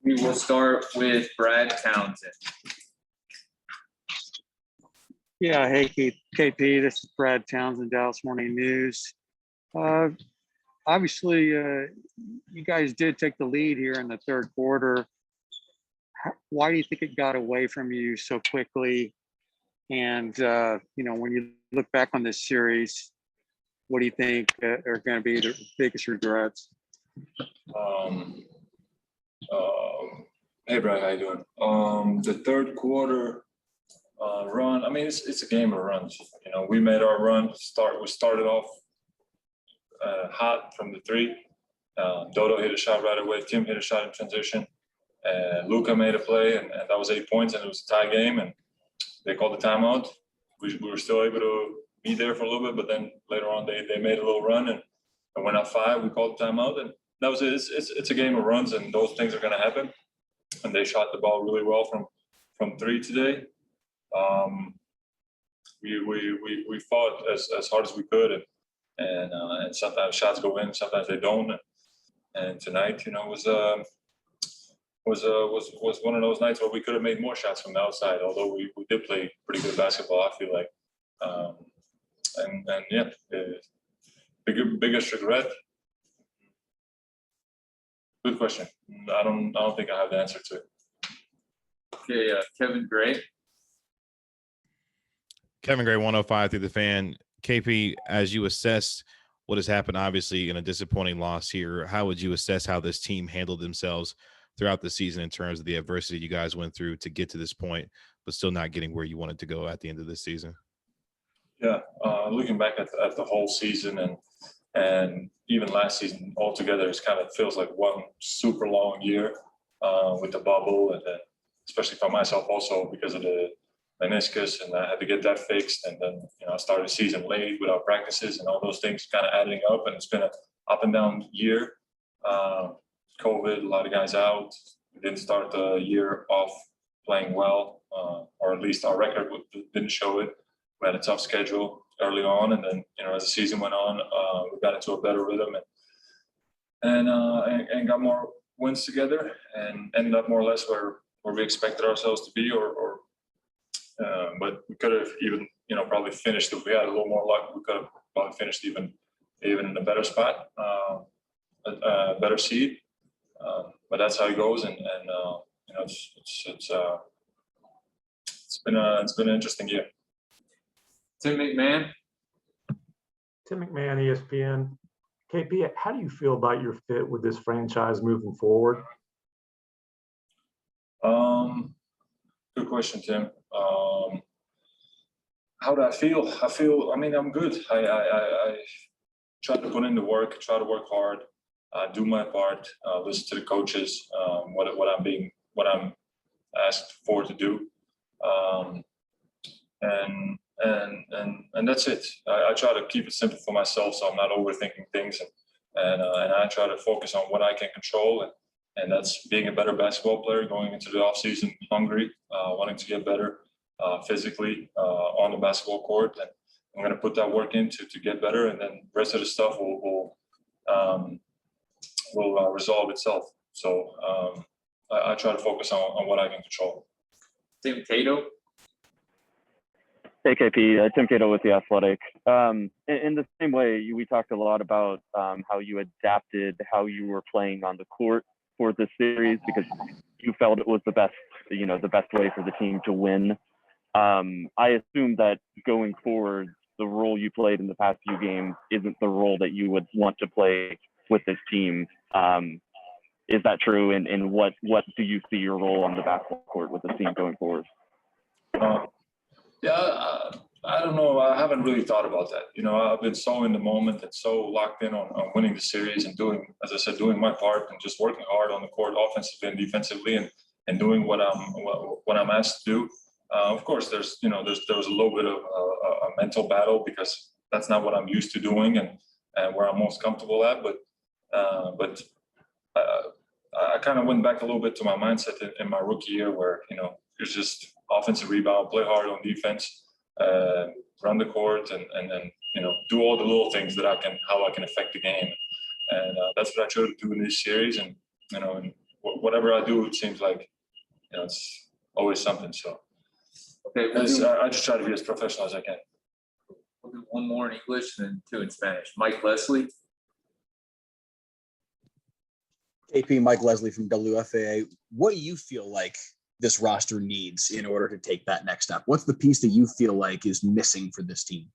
We will start with Brad Townsend. Yeah, hey, KP, this is Brad Townsend, Dallas Morning News. Obviously, you guys did take the lead here in the third quarter. Why do you think it got away from you so quickly? And, when you look back on this series, what do you think are going to be the biggest regrets? Hey, Brad, how you doing? The third quarter run, I mean, it's a game of runs. We made our run. We started off hot from the three. Dodo hit a shot right away. Tim hit a shot in transition. And Luka made a play, and that was 8 points, and it was a tie game, and they called the timeout. We were still able to be there for a little bit, but then later on they made a little run and went up 5. We called the timeout, and that was it. It's a game of runs, and those things are going to happen. And they shot the ball really well from 3 today. We fought as hard as we could, and sometimes shots go in, sometimes they don't. And tonight, was one of those nights where we could have made more shots from the outside, although we did play pretty good basketball, I feel like. Biggest regret. Good question. I don't think I have the answer to it. Okay, Kevin Gray. Kevin Gray, 105 through the fan. KP, as you assess what has happened, obviously in a disappointing loss here, how would you assess how this team handled themselves throughout the season in terms of the adversity you guys went through to get to this point, but still not getting where you wanted to go at the end of this season? Yeah, looking back at the whole season and even last season altogether, it kind of feels like one super long year with the bubble, and then especially for myself also because of the meniscus, and I had to get that fixed, and then I started the season late without practices, and all those things kind of adding up, and it's been an up and down year. COVID, a lot of guys out. We didn't start the year off playing well, or at least our record didn't show it. We had a tough schedule early on, and then as the season went on, we got into a better rhythm and got more wins together, and ended up more or less where we expected ourselves to be, but we could have even probably finished if we had a little more luck. We could have probably finished even in a better spot, a better seed. But that's how it goes, and it's been an interesting year. Tim McMahon. Tim McMahon, ESPN. KP, how do you feel about your fit with this franchise moving forward? Good question, Tim. How do I feel? I mean, I'm good. I try to put in the work, try to work hard, do my part, listen to the coaches, what I'm asked for to do, and that's it. I try to keep it simple for myself, so I'm not overthinking things, and I try to focus on what I can control, and that's being a better basketball player, going into the off season hungry, wanting to get better physically on the basketball court, and I'm going to put that work in to get better, and then the rest of the stuff will resolve itself. So I try to focus on what I can control. Tim Cato. Hey, KP, Tim Cato with The Athletic. In the same way, we talked a lot about how you adapted how you were playing on the court for this series because you felt it was the best way for the team to win. I assume that going forward, the role you played in the past few games isn't the role that you would want to play with this team. Is that true? And what do you see your role on the basketball court with this team going forward? I don't know. I haven't really thought about that. I've been so in the moment and so locked in on winning the series and doing, as I said, doing my part and just working hard on the court, offensively and defensively, and doing what I'm asked to do. Of course, there was a little bit of a mental battle because that's not what I'm used to doing and where I'm most comfortable at. But I kind of went back a little bit to my mindset in my rookie year, where it's just offensive rebound, play hard on defense, run the court, and then do all the little things how I can affect the game. And that's what I try to do in this series. And whatever I do, it seems like, you know, it's always something. So Okay, we'll do, I just try to be as professional as I can. we'll do one more in English and then two in Spanish. Mike Leslie. KP, Mike Leslie from WFAA. What do you feel like this roster needs in order to take that next step? What's the piece that you feel like is missing for this team?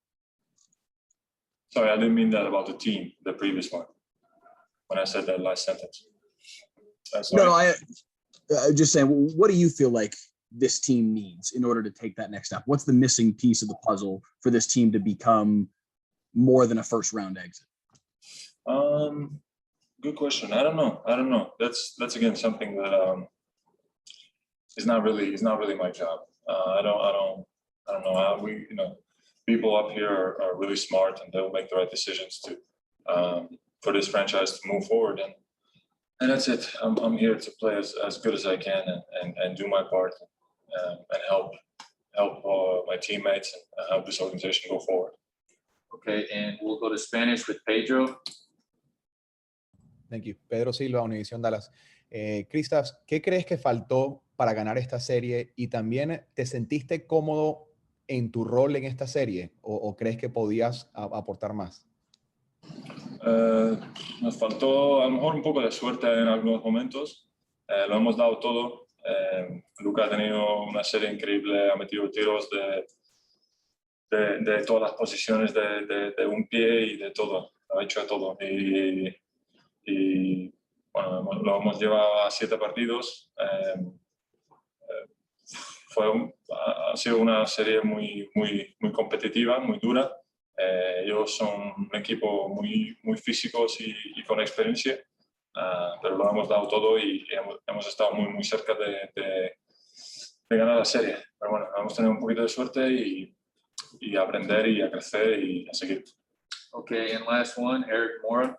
Sorry, I didn't mean that about the team, the previous one, when I said that last sentence. No, I just saying, what do you feel like this team needs in order to take that next step? What's the missing piece of the puzzle for this team to become more than a first round exit? Good question. I don't know. That's again something that is not really my job. I don't know. We, you know, people up here are really smart and they'll make the right decisions to for this franchise to move forward, and that's it. I'm here to play as good as I can and do my part and help my teammates and help this organization go forward. Okay, and we'll go to Spanish with Pedro. Thank you. Pedro Silva, Univision Dallas. Kristaps, ¿qué crees que faltó para ganar esta serie? Y también, ¿te sentiste cómodo en tu rol en esta serie? ¿O crees que podías aportar más? Nos faltó a lo mejor un poco de suerte en algunos momentos. Lo hemos dado todo. Luka ha tenido una serie increíble, ha metido tiros de todas las posiciones de un pie y de todo. Lo ha hecho de todo. Y bueno, lo hemos llevado a 7 partidos. Ha sido una serie muy competitiva, muy dura. Ellos son un equipo muy físicos y con experiencia, pero lo hemos dado todo y hemos estado muy cerca de ganar la serie. Pero bueno, hemos tenido un poquito de suerte y a aprender y a crecer y a seguir. Okay, and last one, Eric Mora.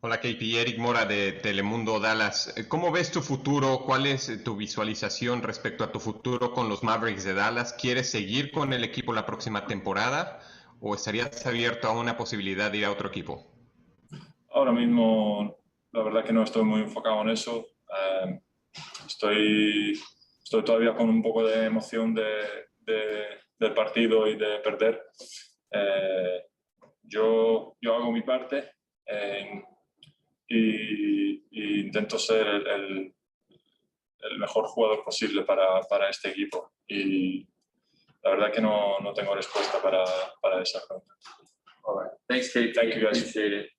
Hola KP, Eric Mora de Telemundo Dallas. ¿Cómo ves tu futuro? ¿Cuál es tu visualización respecto a tu futuro con los Mavericks de Dallas? ¿Quieres seguir con el equipo la próxima temporada o estarías abierto a una posibilidad de ir a otro equipo? Ahora mismo, la verdad que no estoy muy enfocado en eso. Estoy todavía con un poco de emoción del partido y de perder. Yo hago mi parte. Y intento ser el mejor jugador posible para este equipo. Y la verdad que no tengo respuesta para esa pregunta. All right. Thanks, Kate. Thank you, guys. Appreciate it.